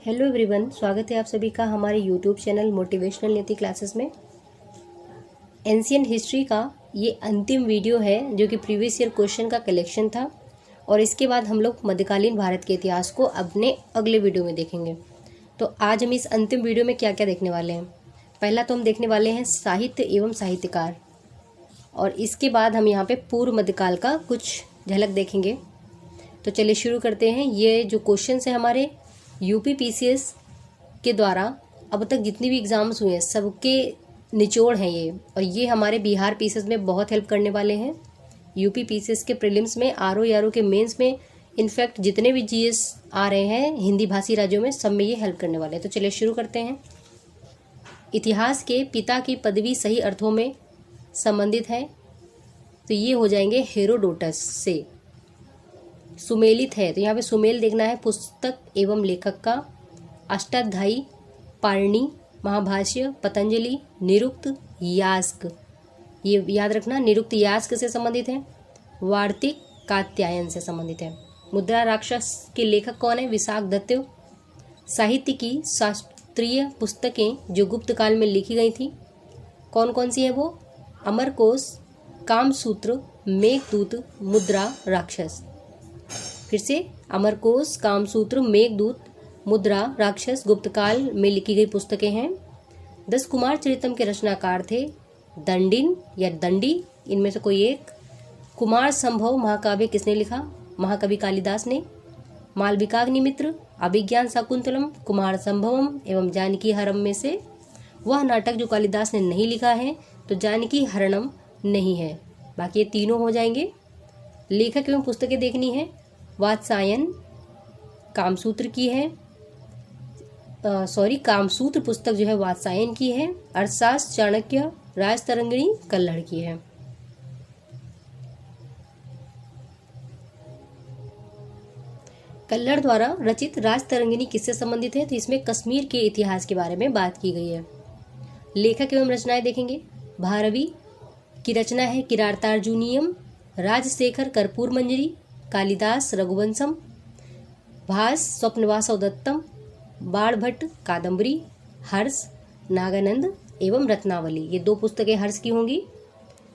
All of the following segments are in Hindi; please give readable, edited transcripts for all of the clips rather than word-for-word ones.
हेलो एवरीवन, स्वागत है आप सभी का हमारे यूट्यूब चैनल मोटिवेशनल नीति क्लासेस में। एंशियंट हिस्ट्री का ये अंतिम वीडियो है जो कि प्रीवियस ईयर क्वेश्चन का कलेक्शन था और इसके बाद हम लोग मध्यकालीन भारत के इतिहास को अपने अगले वीडियो में देखेंगे। तो आज हम इस अंतिम वीडियो में क्या क्या देखने वाले हैं। पहला तो हम देखने वाले हैं साहित्य एवं साहित्यकार, और इसके बाद हम यहाँ पे पूर्व मध्यकाल का कुछ झलक देखेंगे। तो चलिए शुरू करते हैं। ये जो क्वेश्चन है हमारे यूपी पीसीएस के द्वारा अब तक जितनी भी एग्ज़ाम्स हुए हैं सबके निचोड़ हैं ये, और ये हमारे बिहार पीसीएस में बहुत हेल्प करने वाले हैं। यूपी पीसीएस के प्रीलिम्स में, आरओ के मेंस में, इनफैक्ट जितने भी जीएस आ रहे हैं हिंदी भाषी राज्यों में, सब में ये हेल्प करने वाले हैं। तो चलिए शुरू करते हैं। इतिहास के पिता की पदवी सही अर्थों में संबंधित है, तो ये हो जाएंगे हेरोडोटस से। सुमेलित है, तो यहाँ पे सुमेल देखना है पुस्तक एवं लेखक का। अष्टाध्यायी, पाणिनि, महाभाष्य, पतंजलि, निरुक्त, यास्क, ये याद रखना, निरुक्त यास्क से संबंधित है। वार्तिक, कात्यायन से संबंधित है। मुद्रा राक्षस के लेखक कौन है? विशाखदत्त। साहित्य की शास्त्रीय पुस्तकें जो गुप्त काल में लिखी गई थी कौन कौन सी है वो? अमरकोश, कामसूत्र, मेघदूत, मुद्रा राक्षस। फिर से अमरकोश, कामसूत्र, मेघदूत, मुद्रा राक्षस गुप्त काल में लिखी गई पुस्तकें हैं। 10 कुमार चरितम के रचनाकार थे दंडिन या दंडी, इनमें से कोई एक। कुमार संभव महाकाव्य किसने लिखा? महाकवि कालिदास ने। मालविकाग्निमित्र, अभिज्ञान शाकुंतलम, कुमार संभवम एवं जानकी हरम में से वह नाटक जो कालिदास ने नहीं लिखा है तो जानकी हरणम नहीं है। बाकी ये तीनों हो जाएंगे। लेखक एवं पुस्तकें देखनी है। वात्सायन कामसूत्र की है, कामसूत्र पुस्तक जो है वात्सायन की है। अर्थशास्त्र चाणक्य, राजतरंगिणी कल्हड़ की है। कल्हड़ द्वारा रचित राजतरंगिणी किससे संबंधित है? तो इसमें कश्मीर के इतिहास के बारे में बात की गई है। लेखक एवं रचनाएं देखेंगे। भारवी की रचना है किरातार्जुनीयम, राजशेखर कर्पूर मंजरी, कालिदास रघुवंशम, भास स्वप्नवासवदत्तम, बाणभट्ट कादम्बरी, हर्ष नागानंद एवं रत्नावली, ये 2 पुस्तकें हर्ष की होंगी।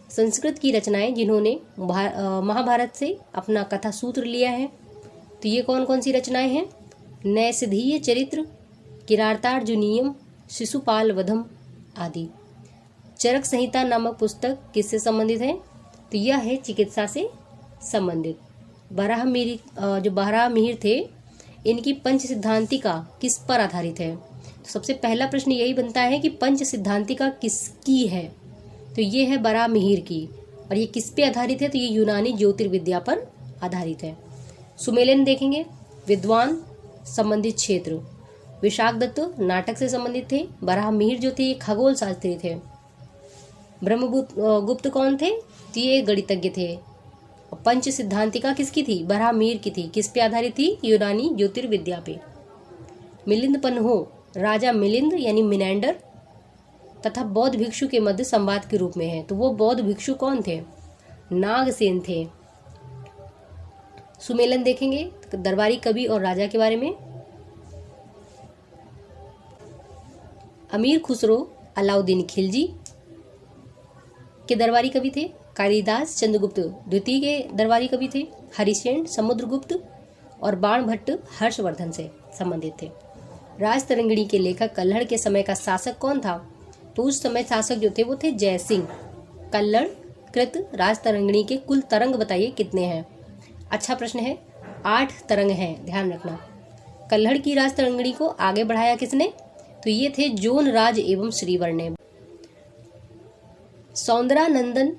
संस्कृत की रचनाएं जिन्होंने महाभारत से अपना कथा सूत्र लिया है, तो ये कौन कौन सी रचनाएं हैं? नैषधीय चरित्र, किरातार्जुनीयम, शिशुपाल वधम आदि। चरक संहिता नामक पुस्तक किससे संबंधित है? तो यह है चिकित्सा से संबंधित। जो बारहमिहिर थे इनकी पंच सिद्धांतिका किस पर आधारित है? तो सबसे पहला प्रश्न यही बनता है कि पंच सिद्धांतिका किसकी है? तो ये है बारहमिहिर की, और ये किस पे आधारित है? तो ये यूनानी ज्योतिर्विद्या पर आधारित है। सुमेलन देखेंगे। विद्वान संबंधित क्षेत्र, विशाखदत्त नाटक से संबंधित थे। बारहमिहिर जो थे ये खगोल शास्त्री थे। ब्रह्मगुप्त कौन थे? तो ये गणितज्ञ थे। पंच सिद्धांतिका किसकी थी? बारहमिहिर की थी। किस पे आधारित थी? यूनानी ज्योतिर्विद्या पे। मिलिंद पन्हो, राजा मिलिंद यानी मिनेंडर तथा बौद्ध भिक्षु के मध्य संवाद के रूप में है। तो वो बौद्ध भिक्षु कौन थे? नागसेन थे। सुमेलन देखेंगे। दरबारी कवि और राजा के बारे में। अमीर खुसरो अलाउद्दीन खिलजी के दरबारी कवि थे। कालिदास चंद्रगुप्त द्वितीय के दरबारी कवि थे। हरिसेन समुद्रगुप्त और बाणभट्ट हर्षवर्धन से संबंधित थे। राजतरंगिणी के लेखक कल्हड़ के समय का शासक कौन था? तो उस समय शासक जो थे वो थे जयसिंह। कल्हड़ कृत राजतरंगिणी के कुल तरंग बताइए कितने हैं? अच्छा प्रश्न है। 8 तरंग हैं, ध्यान रखना। कल्हड़ की राजतरंगिणी को आगे बढ़ाया किसने? तो ये थे जोन राज एवं श्रीवर ने। सौंदरानंदन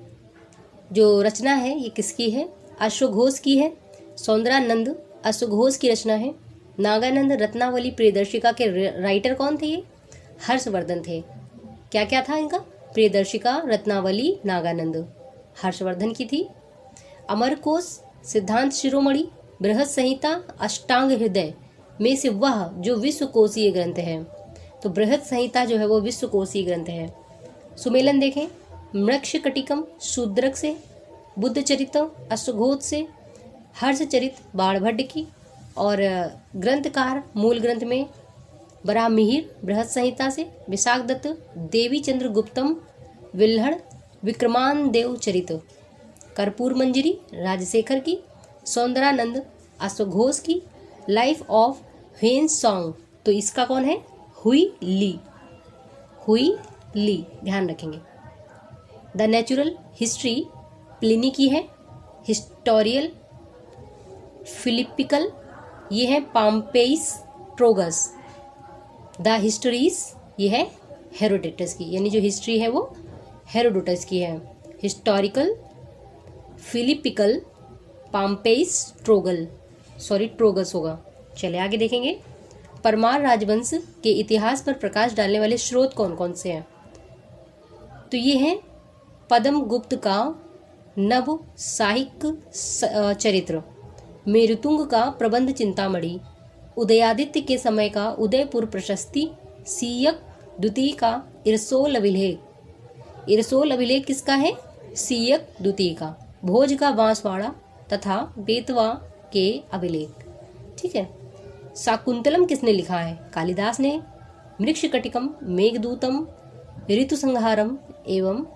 जो रचना है ये किसकी है? अश्वघोष की है। सौंदरानंद अश्वघोष की रचना है। नागानंद रत्नावली प्रियदर्शिका के राइटर कौन थे? ये हर्षवर्धन थे। क्या क्या था इनका? प्रियदर्शिका, रत्नावली, नागानंद, हर्षवर्धन की थी। अमरकोश, सिद्धांत शिरोमणि, बृहद संहिता, अष्टांग हृदय में से वह जो विश्वकोशीय ग्रंथ है, तो बृहद संहिता जो है वो विश्वकोशीय ग्रंथ है। सुमेलन देखें। मृक्षकटिकम शूद्रक से, बुद्ध चरितम अश्वघोष से, हर्षचरित बाणभट्ट की, और ग्रंथकार मूल ग्रंथ में बराहमिहिर बृहत संहिता से, विशाख दत्त, देवी चंद्र गुप्तम, विल्हड़, विक्रमान देव चरित, कर्पूर मंजरी राजशेखर की, सौंदरानंद अश्वघोष की, लाइफ ऑफ ह्वेन सॉन्ग, तो इसका कौन है? हुई ली, हुई ली, ध्यान रखेंगे। द नेचुरल हिस्ट्री प्लिनी की है, हिस्टोरियल फिलिपिकल ये है पाम्पेइस ट्रोगस, द हिस्टोरीज ये है हेरोडोटस की, यानी जो हिस्ट्री है वो हेरोडोटस की है। हिस्टोरिकल फिलिपिकल पाम्पेइस ट्रोगस होगा। चले आगे देखेंगे। परमार राजवंश के इतिहास पर प्रकाश डालने वाले स्रोत कौन कौन से हैं? तो ये हैं पद्म गुप्त का नव साहिक चरित्र, मेरुतुंग का प्रबंध चिंतामणि, उदयादित्य के समय का उदयपुर प्रशस्ति, सीयक द्वितीय का इरसोल अभिलेख। इरसोल अभिलेख किसका है? सीयक द्वितीय का। भोज का बांसवाड़ा तथा बेतवा के अभिलेख। ठीक है। शाकुंतलम किसने लिखा है? कालिदास ने। मृक्षकटिकम, मेघदूतम, ऋतुसंहारम एवं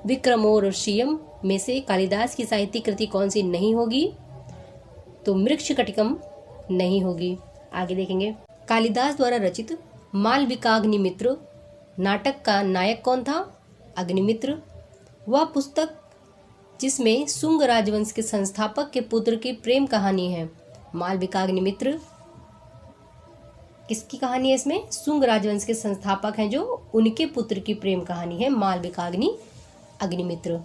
विक्रमोर्वशीयम में से कालिदास की साहित्यिक कृति कौन सी नहीं होगी? तो मृक्षकटिकम नहीं होगी। आगे देखेंगे। कालिदास द्वारा रचित मालविकाग्निमित्र नाटक का नायक कौन था? अग्निमित्र। वह पुस्तक जिसमें शुंग राजवंश के संस्थापक के पुत्र की प्रेम कहानी है। मालविकाग्निमित्र किसकी कहानी है? इसमें शुंग राजवंश के संस्थापक हैं जो उनके पुत्र की प्रेम कहानी है मालविकाग्नि अग्निमित्र।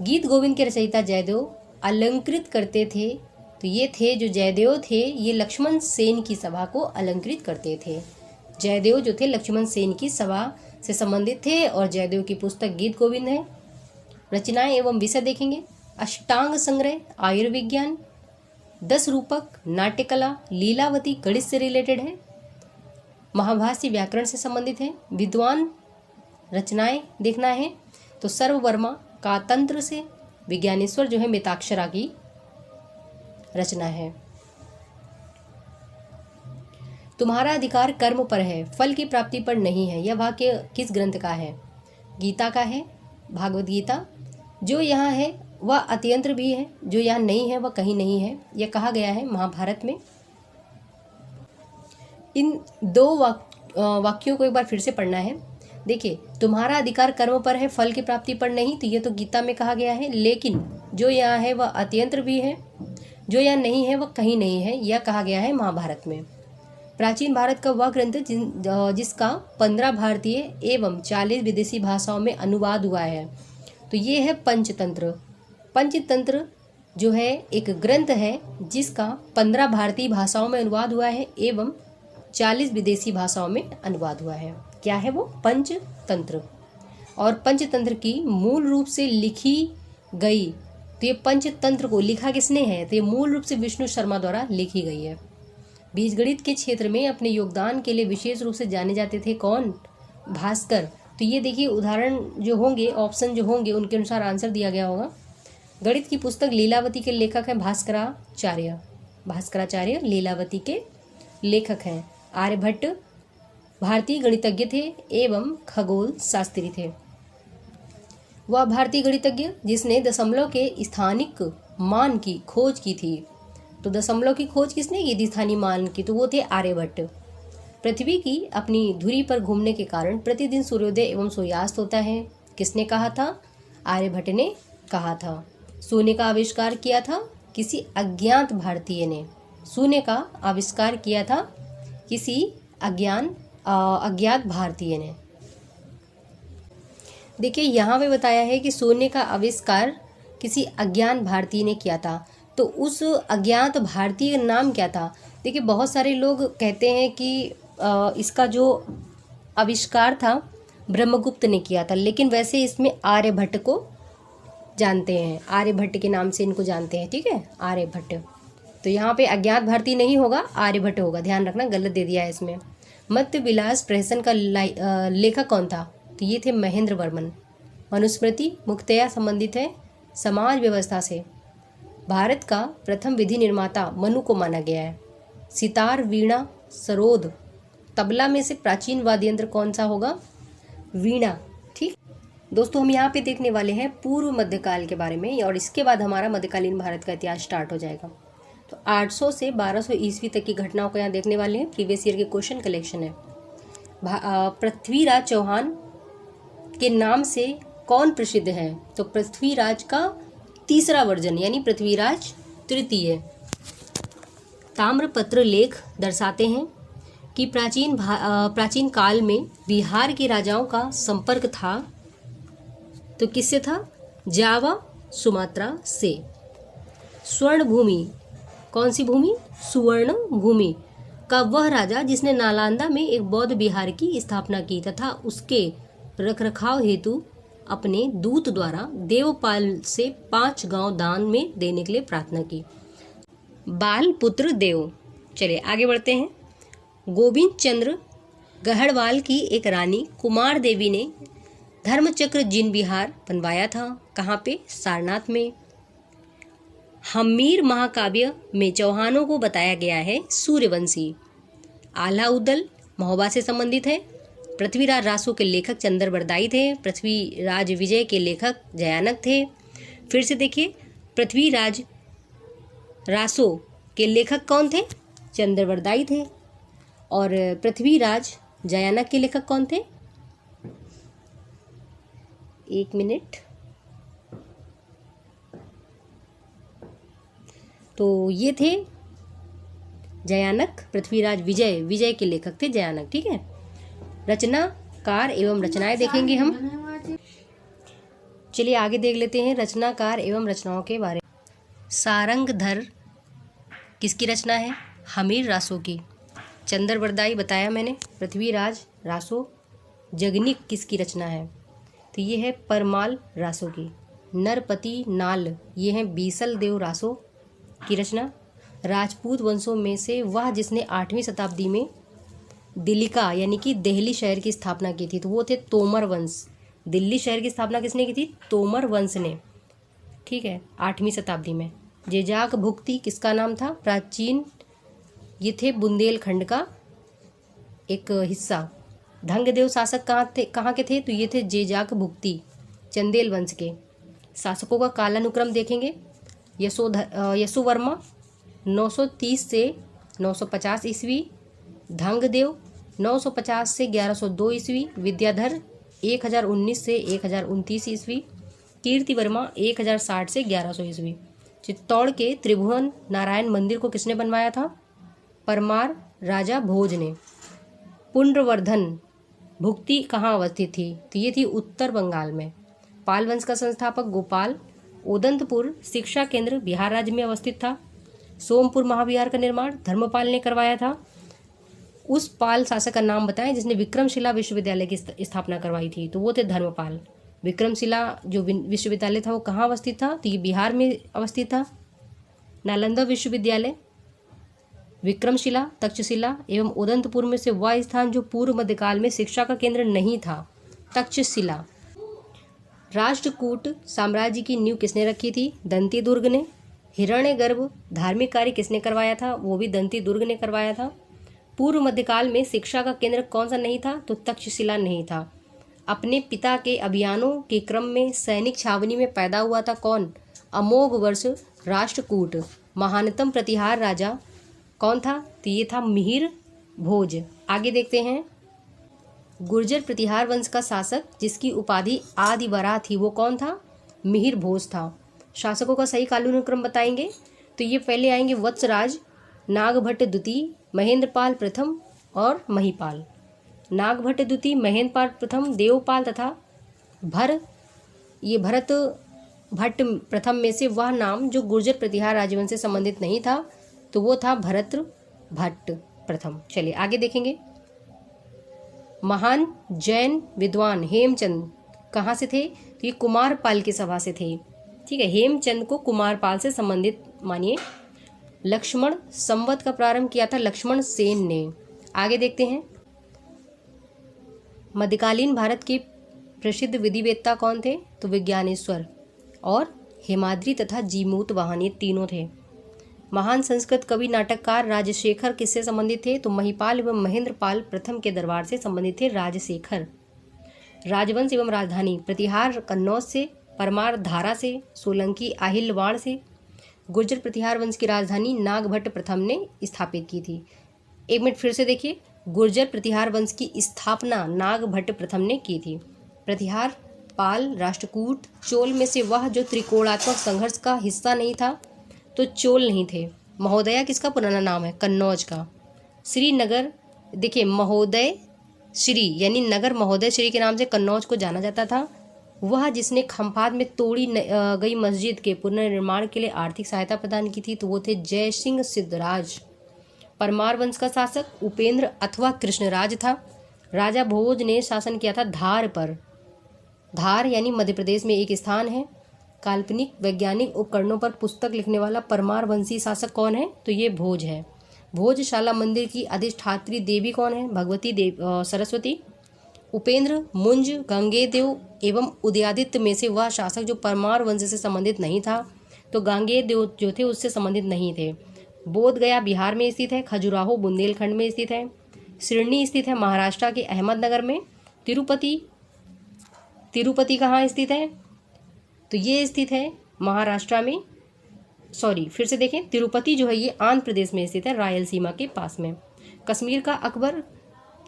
गीत गोविंद के रचयिता जयदेव अलंकृत करते थे, तो ये थे जो जयदेव थे ये लक्ष्मण सेन की सभा को अलंकृत करते थे। जयदेव जो थे लक्ष्मण सेन की सभा से संबंधित थे और जयदेव की पुस्तक गीत गोविंद है। रचनाएं एवं विषय देखेंगे। अष्टांग संग्रह आयुर्विज्ञान, 10 रूपक नाट्यकला, लीलावती गणित से रिलेटेड है, महाभाष्य व्याकरण से संबंधित है। विद्वान रचनाएं देखना है तो सर्ववर्मा का तंत्र से, विज्ञानेश्वर जो है मिताक्षरा की रचना है। तुम्हारा अधिकार कर्म पर है, फल की प्राप्ति पर नहीं है, यह वाक्य किस ग्रंथ का है? गीता का है, भागवत गीता। जो यहाँ है वह अत्यंत्र भी है, जो यहाँ नहीं है वह कहीं नहीं है, यह कहा गया है महाभारत में। इन 2 वाक्यों को एक बार फिर से पढ़ना है। देखिए, तुम्हारा अधिकार कर्म पर है, फल की प्राप्ति पर नहीं, तो ये तो गीता में कहा गया है, लेकिन जो यहाँ है वह अत्यंत्र भी है, जो यहाँ नहीं है वह कहीं नहीं है, यह कहा गया है महाभारत में। प्राचीन भारत का वह ग्रंथ जिसका 15 भारतीय एवं 40 विदेशी भाषाओं में अनुवाद हुआ है, तो ये है पंचतंत्र। पंचतंत्र जो है एक ग्रंथ है जिसका 15 भारतीय भाषाओं में अनुवाद हुआ है एवं 40 विदेशी भाषाओं में अनुवाद हुआ है। क्या है वो? पंचतंत्र। और पंचतंत्र की मूल रूप से लिखी गई, तो ये पंचतंत्र को लिखा किसने है? तो ये मूल रूप से विष्णु शर्मा द्वारा लिखी गई है। बीजगणित के क्षेत्र में अपने योगदान के लिए विशेष रूप से जाने जाते थे कौन? भास्कर। तो ये देखिए उदाहरण जो होंगे, ऑप्शन जो होंगे उनके अनुसार आंसर दिया गया होगा। गणित की पुस्तक लीलावती के लेखक हैं भास्कराचार्य। भास्कराचार्य लीलावती के लेखक हैं। आर्यभट्ट भारतीय गणितज्ञ थे एवं खगोल शास्त्री थे। वह भारतीय गणितज्ञ जिसने दशमलव के स्थानिक मान की खोज की थी। तो दशमलव की खोज किसने की थी स्थानीय मान की? तो वो थे आर्यभट्ट। पृथ्वी की अपनी धुरी पर घूमने के कारण प्रतिदिन सूर्योदय एवं सूर्यास्त होता है। किसने कहा था? आर्यभट्ट ने कहा था। शून्य का आविष्कार किया था किसी अज्ञात भारतीय ने। शून्य का आविष्कार किया था किसी अज्ञात भारतीय ने। देखिए यहाँ पे बताया है कि शून्य का आविष्कार किसी अज्ञात भारतीय ने किया था, तो उस अज्ञात भारतीय का नाम क्या था? देखिए बहुत सारे लोग कहते हैं कि इसका जो आविष्कार था ब्रह्मगुप्त ने किया था, लेकिन वैसे इसमें आर्यभट्ट को जानते हैं, आर्यभट्ट के नाम से इनको जानते हैं। ठीक है, आर्यभट्ट। तो यहाँ पे अज्ञात भारतीय नहीं होगा, आर्यभट्ट होगा, ध्यान रखना, गलत दे दिया है इसमें। मध्य विलास प्रहसन का लेखक कौन था? तो ये थे महेंद्र वर्मन। मनुस्मृति मुख्यतया संबंधित है समाज व्यवस्था से। भारत का प्रथम विधि निर्माता मनु को माना गया है। सितार, वीणा, सरोद तबला में से प्राचीन वाद्य यंत्र कौन सा होगा? वीणा। ठीक दोस्तों, हम यहाँ पे देखने वाले हैं पूर्व मध्यकाल के बारे में, और इसके बाद हमारा मध्यकालीन भारत का इतिहास स्टार्ट हो जाएगा। तो 800 से 1200 ईस्वी तक की घटनाओं को यहाँ देखने वाले हैं। प्रीवियस ईयर के क्वेश्चन कलेक्शन है। पृथ्वीराज चौहान के नाम से कौन प्रसिद्ध है? तो पृथ्वीराज का तीसरा वर्जन यानी पृथ्वीराज तृतीय। ताम्रपत्र लेख दर्शाते हैं कि प्राचीन काल में बिहार के राजाओं का संपर्क था, तो किससे था? जावा सुमात्रा से। स्वर्ण भूमि, कौन सी भूमि? सुवर्ण भूमि का वह राजा जिसने नालंदा में एक बौद्ध विहार की स्थापना की तथा उसके रखरखाव हेतु अपने दूत द्वारा देवपाल से 5 गांव दान में देने के लिए प्रार्थना की। बाल पुत्र देव। चलिए आगे बढ़ते हैं। गोविंद चंद्र गहड़वाल की एक रानी कुमार देवी ने धर्मचक्र जिन विहार बनवाया था। कहाँ पे? सारनाथ में। हम्मीर महाकाव्य में चौहानों को बताया गया है सूर्यवंशी। आला उदल महोबा से संबंधित है। पृथ्वीराज रासो के लेखक चंद्रबरदाई थे। पृथ्वीराज विजय के लेखक जयानक थे। फिर से देखिए, पृथ्वीराज रासो के लेखक कौन थे? चंद्रबरदाई थे। और पृथ्वीराज जयानक के लेखक कौन थे? एक मिनट। तो ये थे जयानक। पृथ्वीराज विजय के लेखक थे जयानक। ठीक है। रचनाकार एवं रचनाएं देखेंगे हम। चलिए आगे देख लेते हैं रचनाकार एवं रचनाओं के बारे में। सारंगधर किसकी रचना है? हमीर रासो की। चंद्रबरदाई बताया मैंने। पृथ्वीराज रासो। जगनिक किसकी रचना है? तो ये है परमाल रासो की। नरपति नाल, ये है बीसल देव रासो की रचना। राजपूत वंशों में से वह जिसने 8वीं शताब्दी में दिल्लिका यानी कि दिल्ली शहर की स्थापना की थी, तो वो थे तोमर वंश। दिल्ली शहर की स्थापना किसने की थी? तोमर वंश ने। ठीक है, 8वीं शताब्दी में। जेजाक भुक्ति किसका नाम था? प्राचीन, ये थे बुंदेलखंड का एक हिस्सा। धंगदेव शासक कहाँ के थे? तो ये थे जेजाक भुक्ति, चंदेल वंश के। शासकों का कालानुक्रम देखेंगे। यशोवर्मा 930 से 950 ईस्वी। धंगदेव 950 से 1102 ईस्वी। विद्याधर 1019 से 1029 ईस्वी। कीर्तिवर्मा 1060 से 1100 ईस्वी। चित्तौड़ के त्रिभुवन नारायण मंदिर को किसने बनवाया था? परमार राजा भोज ने। पुंड्रवर्धन भुक्ति कहाँ अवस्थित थी? तो ये थी उत्तर बंगाल में। पाल वंश का संस्थापक गोपाल। उदंतपुर शिक्षा केंद्र बिहार राज्य में अवस्थित था। सोमपुर महाविहार का निर्माण धर्मपाल ने करवाया था। उस पाल शासक का नाम बताएं जिसने विक्रमशिला विश्वविद्यालय की स्थापना करवाई थी, तो वो थे धर्मपाल। विक्रमशिला जो विश्वविद्यालय था वो कहाँ अवस्थित था? तो ये बिहार में अवस्थित था। नालंदा विश्वविद्यालय, विक्रमशिला, तक्षशिला एवं उदंतपुर में से वह स्थान जो पूर्व मध्यकाल में शिक्षा का केंद्र नहीं था, तक्षशिला। राष्ट्रकूट साम्राज्य की नींव किसने रखी थी? दंती दुर्ग ने। हिरण्यगर्भ धार्मिक कार्य किसने करवाया था? वो भी दंती दुर्ग ने करवाया था। पूर्व मध्यकाल में शिक्षा का केंद्र कौन सा नहीं था? तो तक्षशिला नहीं था। अपने पिता के अभियानों के क्रम में सैनिक छावनी में पैदा हुआ था कौन? अमोघ वर्ष राष्ट्रकूट। महानतम प्रतिहार राजा कौन था? तो ये था मिहिर भोज। आगे देखते हैं। गुर्जर प्रतिहार वंश का शासक जिसकी उपाधि आदि बराह थी वो कौन था? मिहिर भोज था। शासकों का सही कालानुक्रम बताएंगे तो ये पहले आएंगे वत्सराज, नागभट्ट द्वितीय, महेंद्रपाल प्रथम और महिपाल। नागभट्ट द्वितीय, महेंद्रपाल प्रथम, देवपाल तथा ये भरत भट्ट प्रथम में से वह नाम जो गुर्जर प्रतिहार राजवंश से संबंधित नहीं था, तो वो था भरत भट्ट प्रथम। चलिए आगे देखेंगे। महान जैन विद्वान हेमचंद कहाँ से थे? तो ये कुमारपाल की सभा से थे। ठीक है, हेमचंद को कुमारपाल से संबंधित मानिए। लक्ष्मण संवत का प्रारंभ किया था लक्ष्मण सेन ने। आगे देखते हैं। मध्यकालीन भारत के प्रसिद्ध विधिवेत्ता कौन थे? तो विज्ञानेश्वर और हेमाद्रि तथा जीमूत वाहन, ये तीनों थे। महान संस्कृत कवि नाटककार राजशेखर किससे संबंधित थे? तो महिपाल एवं महेंद्रपाल प्रथम के दरबार से संबंधित थे राजशेखर। राजवंश एवं राजधानी प्रतिहार कन्नौज से, परमार धारा से, सोलंकी आहिलवाड़ से। गुर्जर प्रतिहार वंश की राजधानी नागभट्ट प्रथम ने स्थापित की थी। एक मिनट फिर से देखिए, गुर्जर प्रतिहार वंश की स्थापना नागभट्ट प्रथम ने की थी। प्रतिहार, पाल, राष्ट्रकूट, चोल में से वह जो त्रिकोणात्मक संघर्ष का हिस्सा नहीं था तो चोल नहीं थे। महोदया किसका पुराना नाम है? कन्नौज का। श्रीनगर, देखिए महोदय श्री यानी नगर महोदय श्री के नाम से कन्नौज को जाना जाता था। वह जिसने खंभात में तोड़ी गई मस्जिद के पुनर्निर्माण के लिए आर्थिक सहायता प्रदान की थी तो वो थे जय सिंह सिद्धराज। परमार वंश का शासक उपेंद्र अथवा कृष्णराज था। राजा भोज ने शासन किया था धार पर। धार यानी मध्य प्रदेश में एक स्थान है। काल्पनिक वैज्ञानिक उपकरणों पर पुस्तक लिखने वाला परमार वंशी शासक कौन है? तो ये भोज है। भोजशाला मंदिर की अधिष्ठात्री देवी कौन है? भगवती सरस्वती। उपेंद्र, मुंज, गांगेयदेव एवं उदयादित्य में से वह शासक जो परमार वंश से संबंधित नहीं था तो गांगेयदेव जो थे उससे संबंधित नहीं थे। बोध गया बिहार में स्थित है। खजुराहो बुंदेलखंड में स्थित है। सिरनी स्थित है महाराष्ट्र के अहमदनगर में। तिरुपति कहाँ स्थित है? तो ये स्थित है महाराष्ट्र में। फिर से देखें, तिरुपति जो है ये आंध्र प्रदेश में स्थित है, रायलसीमा के पास में। कश्मीर का अकबर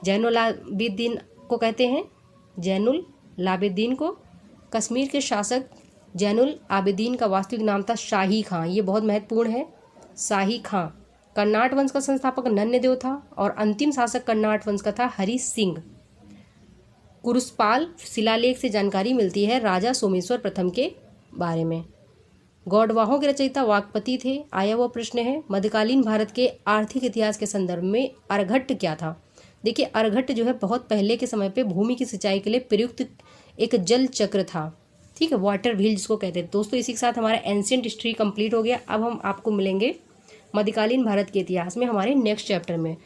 जैनुल आबिदीन को कहते हैं, जैनुल आबिदीन को। कश्मीर के शासक जैनुल आबिदीन का वास्तविक नाम था शाही खां, ये बहुत महत्वपूर्ण है, शाही खां। कर्नाट वंश का संस्थापक नन्यदेव था और अंतिम शासक कर्नाट वंश का था हरि सिंह। कुरुसपाल शिलालेख से जानकारी मिलती है राजा सोमेश्वर प्रथम के बारे में। गौडवाहों के रचयिता वाकपति थे। आया हुआ प्रश्न है, मध्यकालीन भारत के आर्थिक इतिहास के संदर्भ में अर्घट्ट क्या था? देखिए अर्घट्ट जो है बहुत पहले के समय पे भूमि की सिंचाई के लिए प्रयुक्त एक जल चक्र था, ठीक है, वाटर व्हील जिसको कहते हैं। दोस्तों इसी के साथ हमारा एंशिएंट हिस्ट्री कंप्लीट हो गया। अब हम आपको मिलेंगे मध्यकालीन भारत के इतिहास में हमारे नेक्स्ट चैप्टर में।